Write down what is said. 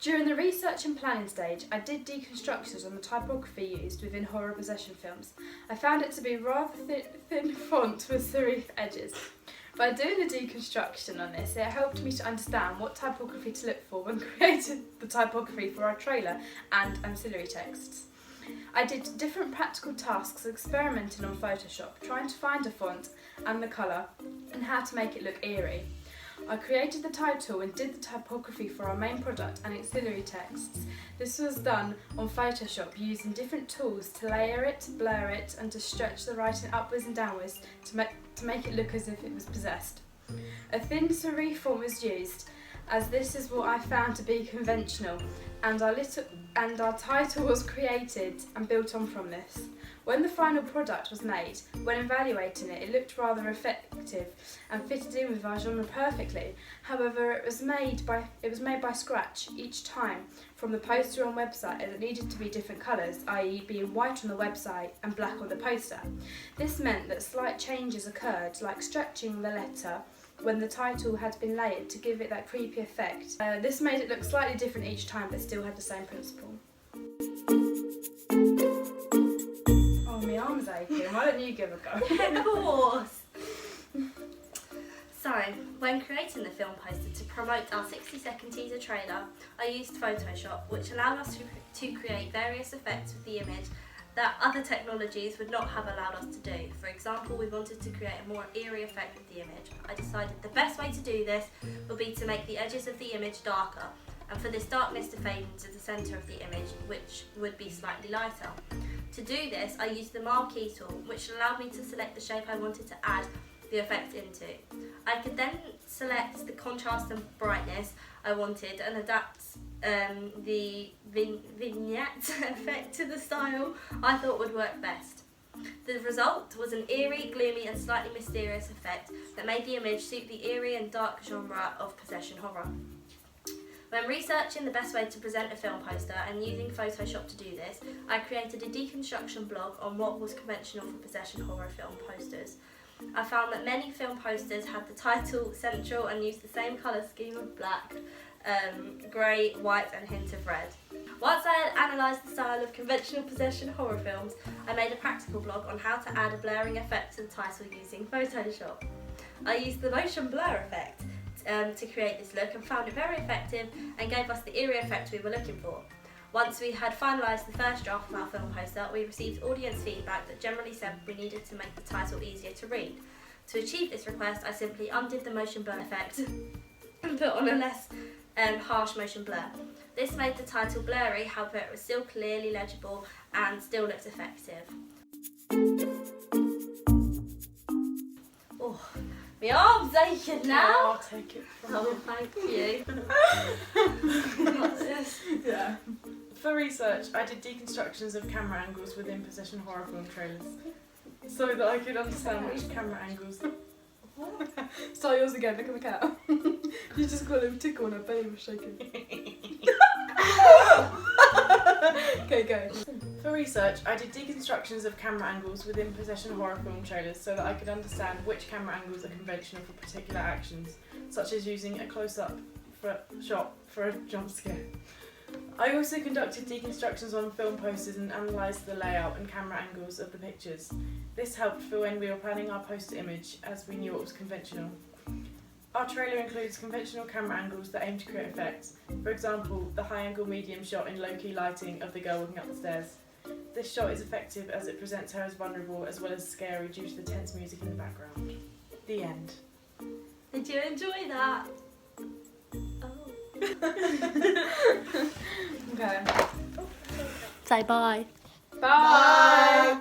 During the research and planning stage, I did deconstructions on the typography used within horror possession films. I found it to be rather thin font with serif edges. By doing the deconstruction on this, it helped me to understand what typography to look for when creating the typography for our trailer and ancillary texts. I did different practical tasks experimenting on Photoshop, trying to find a font and the colour and how to make it look eerie. I created the title and did the typography for our main product and auxiliary texts. This was done on Photoshop using different tools to layer it, blur it and to stretch the writing upwards and downwards to make it look as if it was possessed. A thin serif font was used, as this is what I found to be conventional, and our title was created and built on from this. When the final product was made, when evaluating it, it looked rather effective and fitted in with our genre perfectly. However, it was made by scratch each time from the poster on website, as it needed to be different colours, i.e. being white on the website and black on the poster. This meant that slight changes occurred, like stretching the letter when the title had been layered to give it that creepy effect. This made it look slightly different each time, but still had the same principle. Oh, my arm's aching. Why don't you give a go? Of course! So, when creating the film poster to promote our 60-second teaser trailer, I used Photoshop, which allowed us to create various effects with the image that other technologies would not have allowed us to do. For example, we wanted to create a more eerie effect with the image. I decided the best way to do this would be to make the edges of the image darker, and for this darkness to fade into the centre of the image, which would be slightly lighter. To do this, I used the marquee tool, which allowed me to select the shape I wanted to add the effect into. I could then select the contrast and brightness I wanted and adapt the vignette effect to the style I thought would work best. The result was an eerie, gloomy and slightly mysterious effect that made the image suit the eerie and dark genre of possession horror. When researching the best way to present a film poster and using Photoshop to do this, I created a deconstruction blog on what was conventional for possession horror film posters. I found that many film posters had the title central and used the same colour scheme of black, grey, white and a hint of red. Once I had analysed the style of conventional possession horror films, I made a practical blog on how to add a blurring effect to the title using Photoshop. I used the motion blur effect to create this look and found it very effective and gave us the eerie effect we were looking for. Once we had finalised the first draft of our film poster, we received audience feedback that generally said we needed to make the title easier to read. To achieve this request, I simply undid the motion blur effect and put on a less harsh motion blur. This made the title blurry, however it was still clearly legible and still looked effective. Oh, my arm's aching now! I'll take it from Oh, thank you. What's this? Yeah. For research, I did deconstructions of camera angles within possession horror film trailers, so that I could understand which camera angles. Start yours again, look at the cat. You just got a little tickle and her belly was shaking. Okay, go. For research, I did deconstructions of camera angles within possession horror film trailers so that I could understand which camera angles are conventional for particular actions, such as using a close-up shot for a jump scare. I also conducted deconstructions on film posters and analysed the layout and camera angles of the pictures. This helped for when we were planning our poster image, as we knew it was conventional. Our trailer includes conventional camera angles that aim to create effects. For example, the high-angle medium shot in low-key lighting of the girl walking up the stairs. This shot is effective as it presents her as vulnerable as well as scary due to the tense music in the background. The end. Did you enjoy that? Okay. Say bye. Bye!